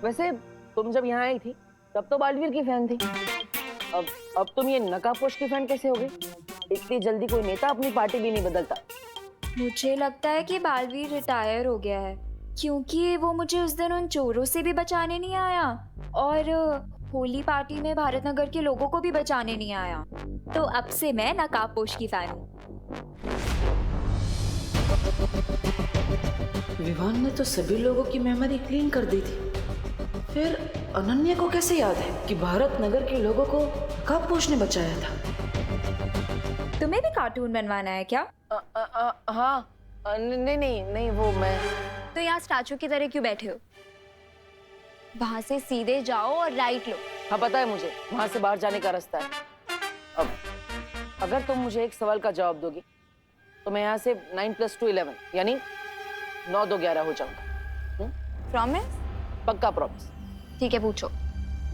वैसे तुम जब यहाँ आई थी तब तो बालवीर की फैन थी। अब तुम ये नकाबपोश की फैन कैसे हो गई? इतनी जल्दी कोई नेता अपनी पार्टी भी नहीं बदलता। मुझे लगता है कि बालवीर रिटायर हो गया है, क्योंकि वो मुझे उस दिन उन चोरों से भी बचाने नहीं आया और होली पार्टी में भारत नगर के लोगों को भी बचाने नहीं आया। तो अब से मैं नकाबपोश की फैन हूँ। विवान ने तो सभी लोगों की मेमोरी क्लीन कर दी थी, फिर अनन्या को कैसे याद है कि भारत नगर के लोगों को नकाबपोश ने बचाया था? तुम्हें भी कार्टून बनवाना है क्या? हाँ, नहीं नहीं नहीं, वो मैं। तो यहाँ स्टैचू की तरह क्यों बैठे हो? वहां से सीधे जाओ और राइट लो। हाँ पता है मुझे, वहां से बाहर जाने का रास्ता है। अब अगर तुम मुझे एक सवाल का जवाब दोगी तो मैं यहाँ से 9 + 2 11 यानी 9 2 11 हो जाऊंगा। प्रॉमिस? पक्का प्रॉमिस। ठीक है, पूछो।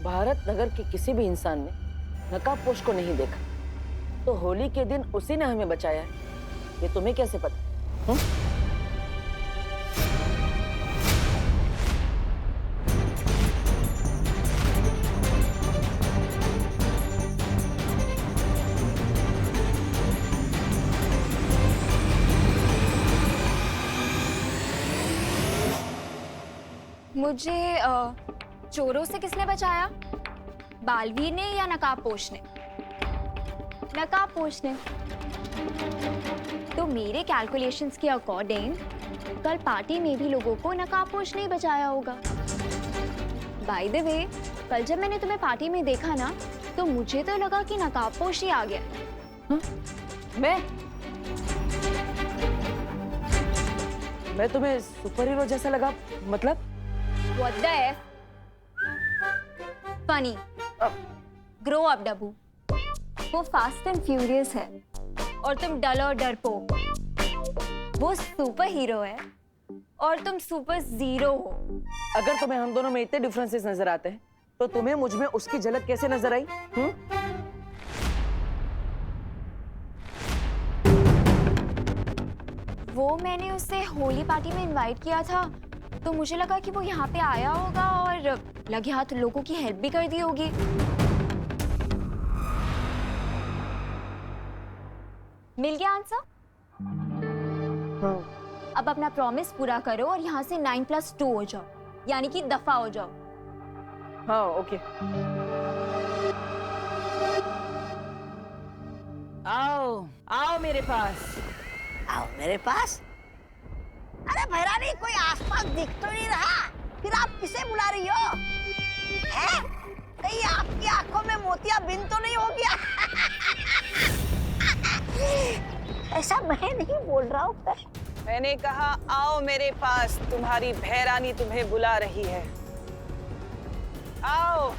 भारत नगर के किसी भी इंसान ने नकाबपोश को नहीं देखा, तो होली के दिन उसी ने हमें बचाया है। ये तुम्हें कैसे पता? मुझे चोरों से किसने बचाया? बालवीर ने या नकाबपोश ने? नकाबपोश ने। तो मेरे कैलकुलेशंस के अकॉर्डिंग कल पार्टी में भी लोगों को नकाबपोश ने बचाया होगा। बाय द वे, कल जब मैंने तुम्हें पार्टी में देखा ना, तो मुझे तो लगा कि नकाबपोश ही आ गया। मैं तुम्हें सुपर हीरो जैसा लगा? मतलब What the F? Funny. Grow up, डब्बू। वो फास्ट एंड फ्यूरियस है और तुम डल और डरपोक। वो सुपर हीरो है और तुम सुपर जीरो हो। अगर तुम्हें हम दोनों में इतने डिफरेंसेस नजर आते हैं तो तुम्हें मुझ में उसकी झलक कैसे नजर आई? वो मैंने उसे होली पार्टी में इनवाइट किया था, तो मुझे लगा कि वो यहाँ पे आया होगा और लगे हाथ लोगों की हेल्प भी कर दी होगी। मिल गया आंसर? अब अपना प्रॉमिस पूरा करो और यहाँ से 9 + 2 हो जाओ, यानी कि दफा हो जाओ। हाँ ओके। आओ आओ मेरे पास। आओ मेरे पास। अरे भैरानी, कोई आसपास दिख तो नहीं रहा, फिर आप किसे बुला रही हो? हैं? कहीं आपकी आंखों में मोतियाबिंद तो नहीं हो गया? ऐसा मैं नहीं बोल रहा हूँ। मैंने कहा आओ मेरे पास, तुम्हारी भैरानी तुम्हें बुला रही है। आओ।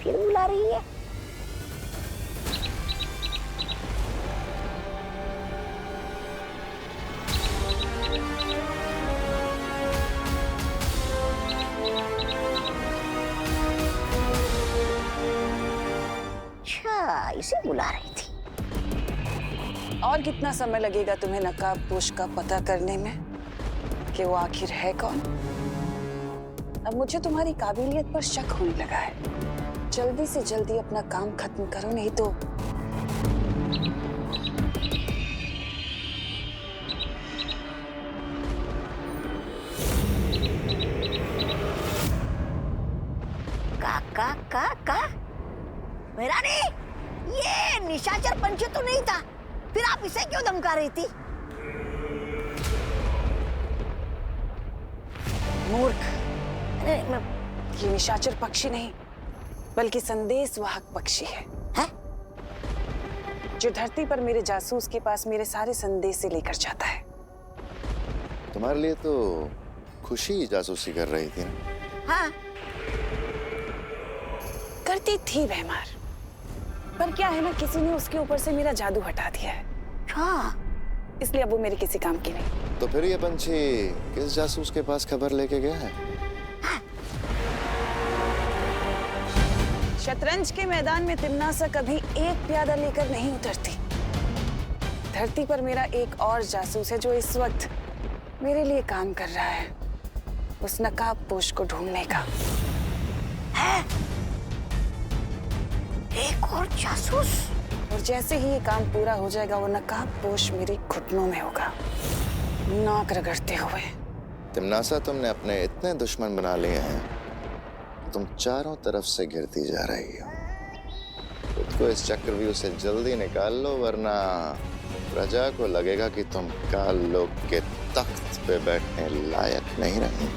फिर बुला रही है? अच्छा, इसे बुला रही थी। और कितना समय लगेगा तुम्हें नकाबपोश का पता करने में कि वो आखिर है कौन? अब मुझे तुम्हारी काबिलियत पर शक होने लगा है। जल्दी से जल्दी अपना काम खत्म करो, नहीं तो का भैरानी, ये निशाचर पंच तो नहीं था, फिर आप इसे क्यों धमका रही थी? मूर्ख। ये निशाचर पक्षी नहीं बल्कि संदेशवाहक पक्षी है, जो धरती पर मेरे जासूस के पास मेरे सारे संदेश से लेकर जाता है। तुम्हारे लिए तो खुशी जासूसी कर रही थी ना? हाँ, करती थी भैमार, पर क्या है ना, किसी ने उसके ऊपर से मेरा जादू हटा दिया है। हाँ, इसलिए अब वो मेरे किसी काम की नहीं। तो फिर ये पंछी किस जासूस के पास खबर लेके गया है? शतरंज के मैदान में तिम्नासा कभी एक प्यादा लेकर नहीं उतरती। धरती पर मेरा एक और जासूस है जो इस वक्त मेरे लिए काम कर रहा है। उस नकाबपोश को ढूंढने का। है एक और जासूस। और जैसे ही ये काम पूरा हो जाएगा वो नकाबपोश मेरे घुटनों में होगा, नाक रगड़ते हुए। तिमनासा, तुमने अपने इतने दुश्मन बना लिए हैं, तुम चारों तरफ से घिरती जा रही हो। खुद को इस चक्रव्यूह से जल्दी निकाल लो, वरना प्रजा को लगेगा कि तुम काल लोक के तख्त पे बैठने लायक नहीं रही।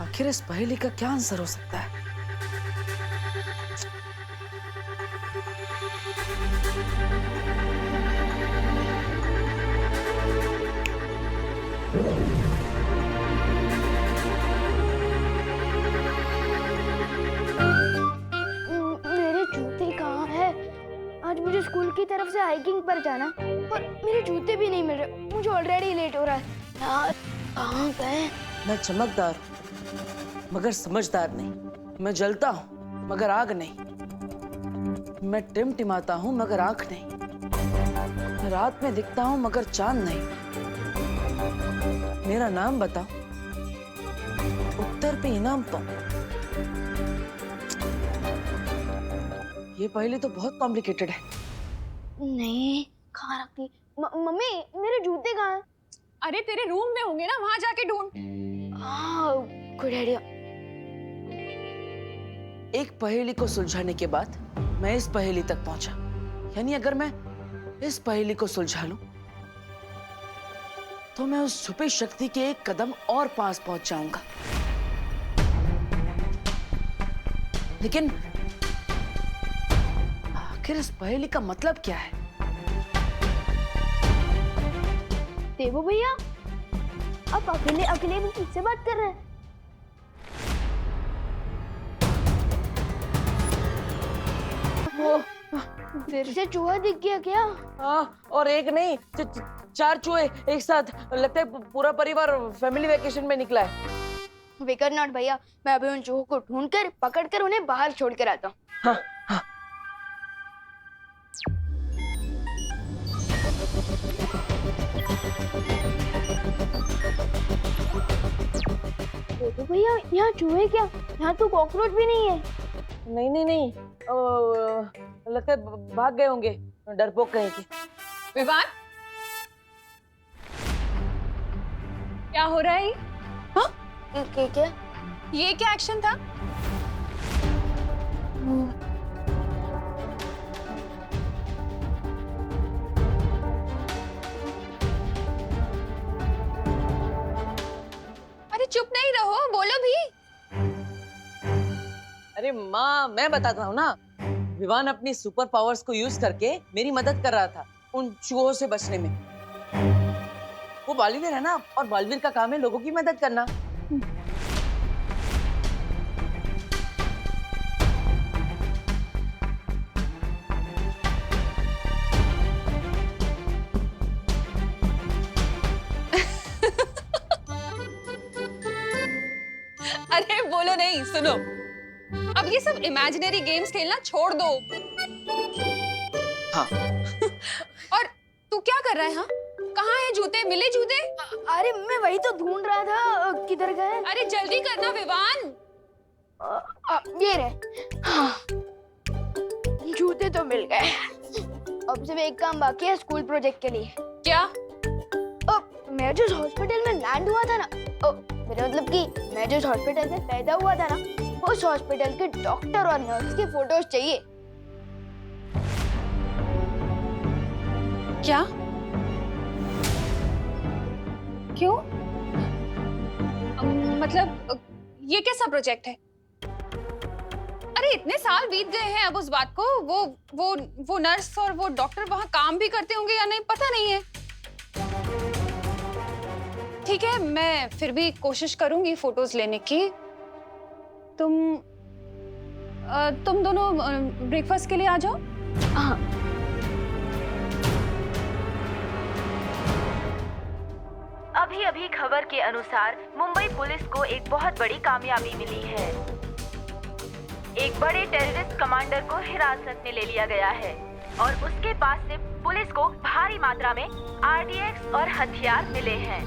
आखिर इस पहेली का क्या आंसर हो सकता है? मेरे जूते कहाँ हैं? आज मुझे स्कूल की तरफ से हाइकिंग पर जाना और मेरे जूते भी नहीं मिल रहे। मुझे ऑलरेडी लेट हो रहा है यार। कहाँ गए? मैं चमकदार हूँ मगर समझदार नहीं। मैं जलता हूँ मगर आग नहीं। मैं टिमटिमाता हूँ मगर आंख नहीं। मैं रात में दिखता हूँ मगर चांद नहीं। मेरा नाम बताओ, उत्तर पे इनाम पाओ। ये पहेली तो बहुत कॉम्प्लिकेटेड है। नहीं, कहाँ रखी? मम्मी, मेरे जूते कहाँ हैं? अरे तेरे रूम में होंगे ना, वहां जाके ढूंढ। हाँ, गुड आइडिया। एक पहेली को सुलझाने के बाद मैं इस पहेली तक पहुंचा। यानी अगर मैं इस पहेली को सुलझा लूं तो मैं उस छुपी शक्ति के एक कदम और पास पहुंच जाऊंगा। लेकिन आखिर इस पहेली का मतलब क्या है? देवो भैया, आप अकेले अकेले भी किससे बात कर रहे हैं? वो फिर से चूहा दिख गया क्या? और एक नहीं, चार चूहे एक साथ। लगता है पूरा परिवार फैमिली वेकेशन में निकला है। विकर नॉट भैया, मैं अभी उन चूहों को ढूंढकर पकड़कर उन्हें बाहर छोड़ कर आता हूँ। हाँ, हाँ। देवो भैया, यहाँ चूहे क्या? यहाँ तो कॉकरोच भी नहीं है। नहीं नहीं नहीं, लगता है भाग गए होंगे, डरपोक कहीं के। विवान, क्या हो रहा है? हाँ? क्या? ये क्या एक्शन था? अरे चुप नहीं रहो, बोलो भी। अरे माँ, मैं बताता हूँ ना। विवान अपनी सुपर पावर्स को यूज करके मेरी मदद कर रहा था उन चूहों से बचने में। वो बालवीर है ना, और बालवीर का काम है लोगों की मदद करना। अरे बोलो नहीं, सुनो। अब ये सब इमेजिनरी गेम्स खेलना छोड़ दो। हाँ। और तू क्या कर रहा है? हाँ, कहाँ है जूते? मिले जूते? अरे मैं वही तो ढूंढ रहा था, किधर गए? अरे जल्दी करना विवान। ये रहे। हाँ, जूते तो मिल गए। अब सिर्फ एक काम बाकी है स्कूल प्रोजेक्ट के लिए। क्या? मैं जिस हॉस्पिटल में लैंड हुआ था ना, मेरा मतलब कि मैं जिस हॉस्पिटल में पैदा हुआ था ना, उस हॉस्पिटल के डॉक्टर और नर्स की फोटोज चाहिए। क्या? क्यों? मतलब ये कैसा प्रोजेक्ट है? अरे इतने साल बीत गए हैं अब उस बात को। वो नर्स और वो डॉक्टर वहां काम भी करते होंगे या नहीं पता नहीं है। ठीक है, मैं फिर भी कोशिश करूंगी फोटोज लेने की। तुम दोनों ब्रेकफास्ट के लिए आ जाओ। हाँ। अभी खबर के अनुसार मुंबई पुलिस को एक बहुत बड़ी कामयाबी मिली है। एक बड़े टेररिस्ट कमांडर को हिरासत में ले लिया गया है और उसके पास से पुलिस को भारी मात्रा में आरडीएक्स और हथियार मिले हैं।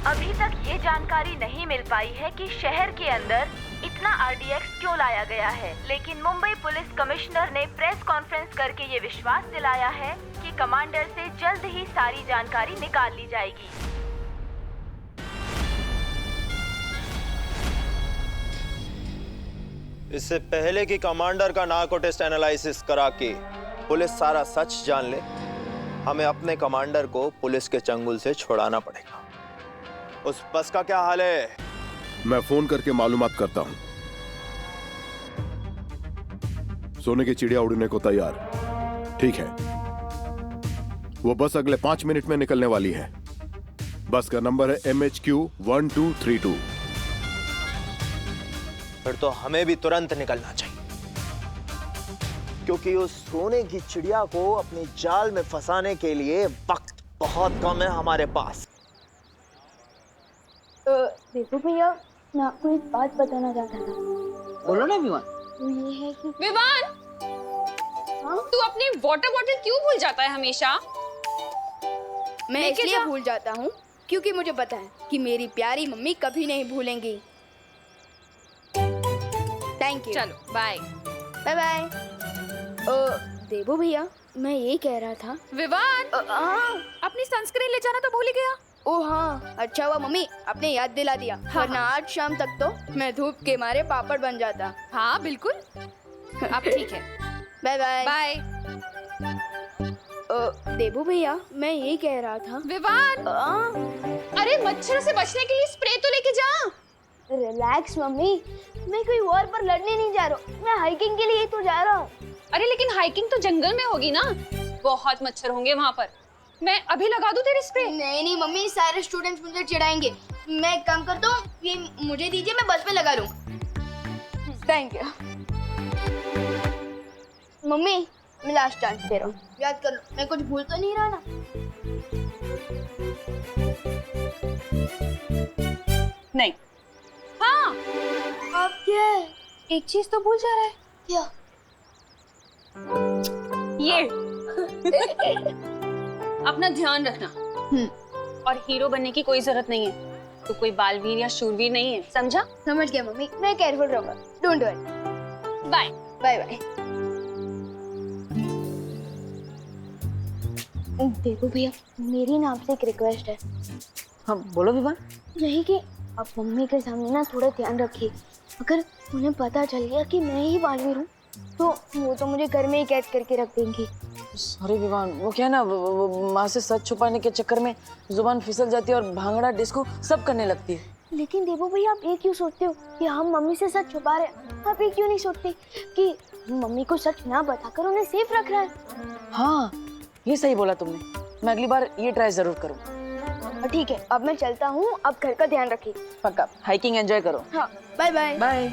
अभी तक ये जानकारी नहीं मिल पाई है कि शहर के अंदर इतना आरडीएक्स क्यों लाया गया है, लेकिन मुंबई पुलिस कमिश्नर ने प्रेस कॉन्फ्रेंस करके ये विश्वास दिलाया है कि कमांडर से जल्द ही सारी जानकारी निकाल ली जाएगी। इससे पहले कि कमांडर का नार्को टेस्ट एनालिसिस करा के पुलिस सारा सच जान ले, हमें अपने कमांडर को पुलिस के चंगुल से छुड़ाना पड़ेगा। उस बस का क्या हाल है? मैं फोन करके मालूमात करता हूं। सोने की चिड़िया उड़ने को तैयार। ठीक है, वो बस अगले 5 मिनट में निकलने वाली है। बस का नंबर है MHQ 1232। फिर तो हमें भी तुरंत निकलना चाहिए, क्योंकि उस सोने की चिड़िया को अपने जाल में फंसाने के लिए वक्त बहुत कम है हमारे पास। देखो भैया, मैं आपको एक बात बताना चाहता था। बोलो ना विवान। वो ये है कि विवान, तू अपनी वाटर बॉटल क्यों भूल जाता है हमेशा? मैं लेके इसलिए जा। भूल जाता हूँ क्योंकि मुझे पता है कि मेरी प्यारी मम्मी कभी नहीं भूलेंगी। Thank you. चलो बाय। Bye bye. देवो भैया, मैं ये कह रहा था। विवान, अपनी सनस्क्रीन ले जाना तो भूल ही गया। ओ हाँ, अच्छा हुआ मम्मी आपने याद दिला दिया, वरना आज शाम तक तो मैं धूप के मारे पापड़ बन जाता। हाँ बिल्कुल, अब ठीक है। Bye bye. बाय। देवो भैया, मैं ये कह रहा था। विवान, अरे मच्छर से बचने के लिए स्प्रे तो लेके जा। रिलैक्स मम्मी, मैं कोई वॉर पर लड़ने नहीं जा रहा हूँ, मैं हाइकिंग के लिए ही तो जा रहा हूँ। अरे लेकिन हाइकिंग तो जंगल में होगी ना, बहुत मच्छर होंगे वहाँ पर। मैं अभी लगा दूं तेरी स्प्रे? नहीं नहीं मम्मी, सारे स्टूडेंट्स मुझे चिढ़ाएंगे। मैं एक काम करता हूँ, ये मुझे दीजिए, मैं बस में लगा लूँ। थैंक यू मम्मी, मैं लास्ट चांस दे रहा हूँ, याद कर लो, मैं कुछ भूल तो नहीं रहा ना? नहीं। हाँ, अब क्या है? एक चीज तो भूल जा रहा है। क्या? ये अपना ध्यान रखना। और हीरो बनने की कोई जरूरत नहीं है, तो कोई बालवीर या शूरवीर नहीं है, समझा? समझ गया मम्मी, मैं केयरफुल रहूंगा। Don't worry. Bye bye bye. देखो भैया, मेरी ना आपसे एक रिक्वेस्ट है। हाँ बोलो विवान। यही कि आप मम्मी के सामने ना थोड़ा ध्यान रखिए। अगर उन्हें पता चल गया कि मैं ही बालवीर हूँ तो वो तो मुझे घर में ही कैद करके रख देंगी। सॉरी विवान, वो क्या है ना, वो माँ से सच छुपाने के चक्कर में जुबान फिसल जाती है और भांगड़ा डिस्को सब करने लगती है। लेकिन देवो भैया, आप ये क्यों सोचते हो कि हम मम्मी से सच छुपा रहे हैं? आप ये क्यों नहीं सोचते कि मम्मी को सच ना बताकर उन्हें सेफ रख रहा है? हाँ ये सही बोला तुमने, मैं अगली बार ये ट्राई जरूर करूँ। ठीक है, अब मैं चलता हूँ, अब घर का ध्यान रखिए। पक्का, हाइकिंग एंजॉय करो। हाँ, बाय बाय। बाय।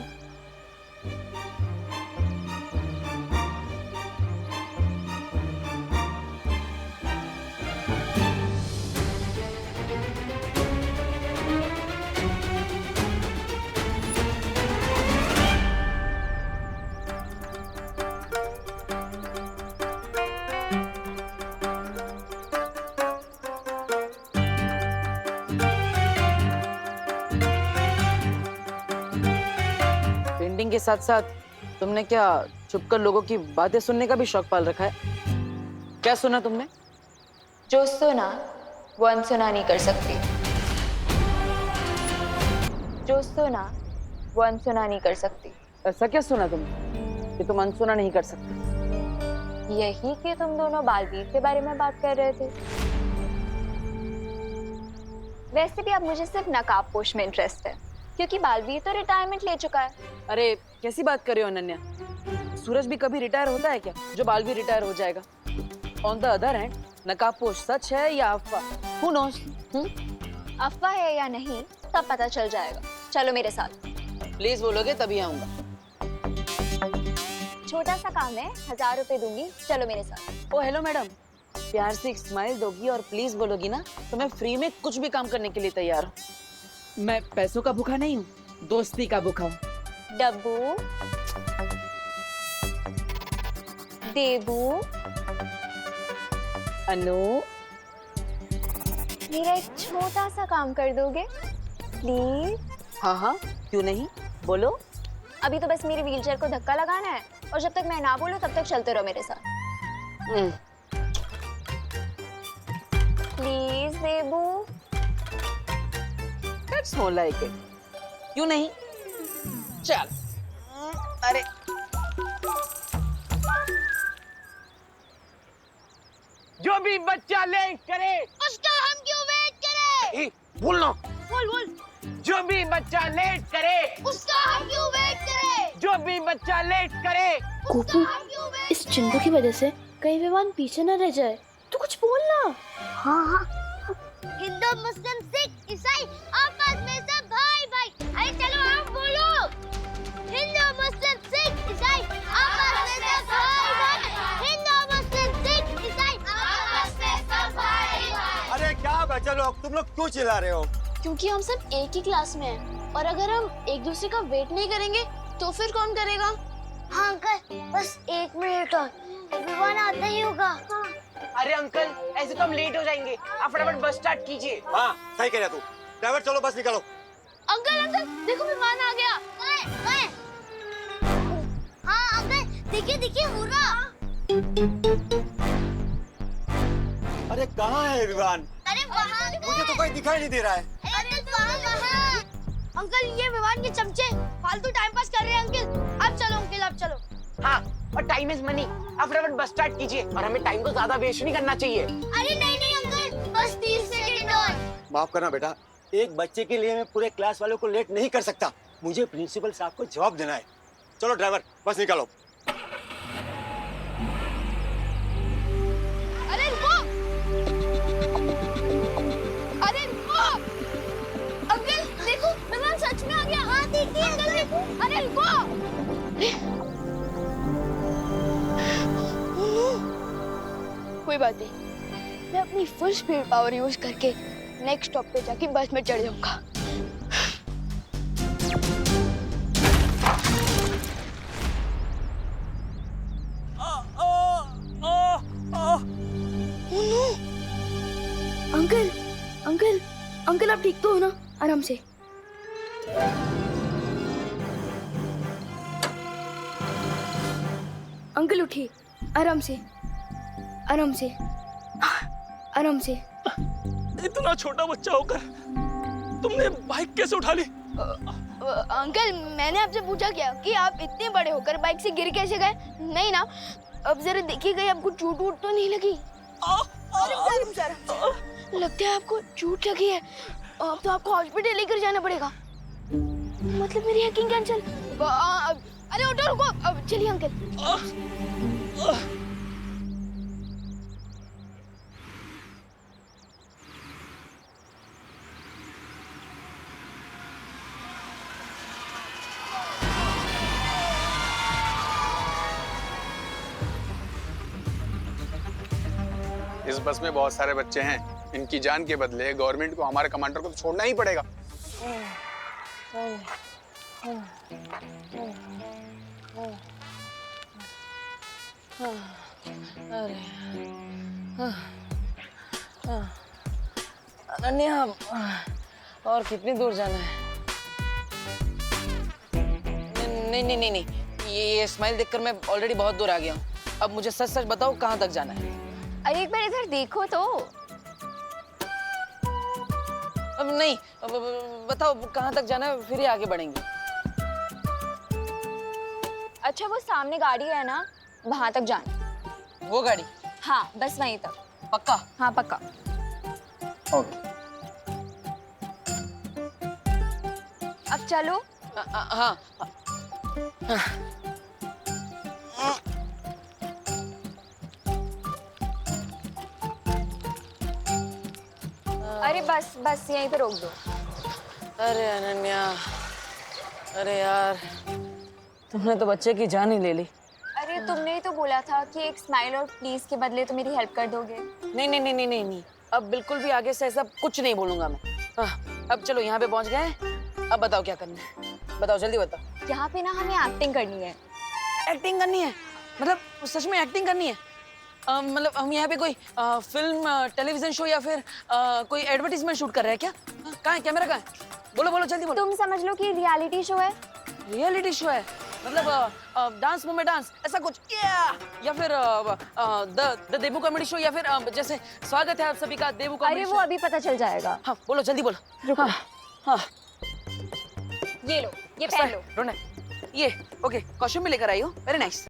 पेंटिंग के साथ साथ तुमने क्या छुपकर लोगों की बातें सुनने का भी शौक पाल रखा है? क्या सुना तुमने? जो सुना वो अनसुना नहीं कर सकती। जो सुना वो अनसुना नहीं कर सकती। ऐसा क्या सुना तुमने कि तुम अनसुना नहीं कर सकते? यही कि तुम दोनों बालवीर के बारे में बात कर रहे थे। वैसे भी अब मुझे सिर्फ नकाबपोश में इंटरेस्ट है, क्योंकि बालवीर तो रिटायरमेंट ले चुका है। अरे कैसी बात कर रहे हो अनन्या? सूरज भी कभी रिटायर होता है क्या जो बालवीर रिटायर हो जाएगा? ऑन द अदर हैंड, नकाबपोश सच है या अफवाह? Who knows? अफवाह है या नहीं तब पता चल जाएगा। चलो मेरे साथ। प्लीज बोलोगे तभी आऊंगा। छोटा सा काम है, 1000 रुपए दूंगी, चलो मेरे साथ। ओ हेलो मैडम, प्यार से एक स्माइल दोगी और प्लीज बोलोगी ना तो मैं फ्री में कुछ भी काम करने के लिए तैयार हूँ। मैं पैसों का भूखा नहीं हूँ, दोस्ती का भूखा हूँ। डब्बू देबू, अनु, मेरा एक छोटा सा काम कर दोगे प्लीज? हाँ हाँ, क्यों नहीं, बोलो। अभी तो बस मेरी व्हीलचेयर को धक्का लगाना है और जब तक मैं ना बोलूं तब तक चलते रहो मेरे साथ। Please Debu. That's more like it. क्यों नहीं? चल। अरे जो भी बच्चा लेट करे उसका हम क्यों वेट करें? बोल ना। बोल। जो भी बच्चा लेट करे उसका हम क्यों वेट करें? जो भी बच्चा लेट करे। गोपू, इस चिंटू की वजह से कहीं विमान पीछे न रह जाए। तू कुछ बोलना। हाँ। हिंदू, मुस्लिम, सिख, ईसाई आपस में सब भाई भाई। अरे चलो आप बोलो। हिंदू, मुस्लिम, सिख, ईसाई आपस में सब भाई भाई। हिंदू, मुस्लिम, सिख, ईसाई आपस में सब भाई भाई। अरे क्या बच्चा लोग, तुम लोग क्यों चिल्ला रहे हो? क्योंकि हम सब एक ही क्लास में हैं और अगर हम एक दूसरे का वेट नहीं करेंगे तो फिर कौन करेगा? हाँ अंकल, बस 1 मिनट और विमान आता ही होगा। हाँ। अरे अंकल, ऐसे तो हम लेट हो जाएंगे। आप फटाफट बस स्टार्ट कीजिए। हाँ सही कह रहा तू। ड्राइवर चलो बस निकालो। अंकल देखो विमान आ गया। हाँ अंकल, देखिए हुर्रा। अरे कहाँ है विमान? अरे वहाँ मुझे तो कोई दिखाई नहीं दे रहा है। अरे वहाँ। अंकल ये विमान के चमचे फालतू टाइम पास कर रहे हैं अंकल। आप चलो अंकल, आप चलो। हाँ, और टाइम इज मनी। आप फटाफट बस स्टार्ट कीजिए और हमें टाइम को ज्यादा वेस्ट नहीं करना चाहिए। अरे नहीं अंकल, बस 30 सेकंड और। माफ करना बेटा, एक बच्चे के लिए मैं पूरे क्लास वालों को लेट नहीं कर सकता। मुझे प्रिंसिपल साहब को जवाब देना है। चलो ड्राइवर बस निकालो। अरे रुको। अंकल देखो, विमान सच में आ गया। हाँ देखिए अंकल, देखो। अरे रुको। कोई बात नहीं, मैं अपनी फुल स्पीड पावर यूज करके नेक्स्ट स्टॉप पे जाके बस में चढ़ जाऊंगा। अंकल आप ठीक तो हो ना? आराम से। अंकल उठिए, आराम से। इतना छोटा बच्चा होकर तुमने बाइक कैसे उठा ली? अंकल मैंने आपसे पूछा क्या कि आप इतने बड़े होकर बाइक से गिर कैसे गए? नहीं ना, अब जरा देखिएगा आपको चोट वोट तो नहीं लगी? लगता है आपको चोट लगी है। अब तो आपको हॉस्पिटल लेकर जाना पड़ेगा। मतलब मेरी हैकिंग कैंसिल। अरे ऑटो रुको, अब चलिए अंकल। इस बस में बहुत सारे बच्चे हैं। इनकी जान के बदले गवर्नमेंट को हमारे कमांडर को तो छोड़ना ही पड़ेगा। अनन्या, और कितनी दूर जाना है? नहीं, ये स्माइल देखकर मैं ऑलरेडी बहुत दूर आ गया हूँ। अब मुझे सच सच बताओ कहाँ तक जाना है? अरे एक बार इधर देखो तो। अब नहीं, बताओ कहाँ तक जाना है, फिर ही आगे बढ़ेंगे। अच्छा वो सामने गाड़ी है ना, वहां तक जाना। वो गाड़ी? हाँ बस वहीं तक। पक्का? हाँ पक्का। ओके। अब चलो। हाँ। अरे बस यहीं पे रोक दो। अरे अनन्या, अरे यार, तुमने तो बच्चे की जान ही ले ली। अरे तुमने ही तो बोला था कि एक स्माइल और प्लीज के बदले तो मेरी हेल्प कर दोगे। नहीं, अब बिल्कुल भी आगे से ऐसा कुछ नहीं बोलूंगा मैं। हाँ, अब चलो यहाँ पे पहुँच गए। अब बताओ क्या करना है, बताओ जल्दी बताओ। यहाँ पे ना हमें एक्टिंग करनी है। एक्टिंग करनी है? मतलब सच में एक्टिंग करनी है? मतलब हम यहाँ पे कोई फिल्म टेलीविजन शो या फिर कोई एडवर्टीजमेंट शूट कर रहे हैं क्या? कहाँ है कैमरा, कहाँ है? बोलो बोलो जल्दी बोलो। तुम समझ लो कि रियलिटी शो है। रियलिटी शो है मतलब डांस मूव में डांस ऐसा कुछ या फिर द देबू कॉमेडी शो या फिर जैसे स्वागत है आप सभी का देबू कॉमेडी अरे शो। वो अभी पता चल जाएगा। हाँ बोलो जल्दी बोलो। रुको। हाँ ये लो, ये पहन लो। ये ओके कॉस्ट्यूम भी लेकर आई हो, वेरी नाइस।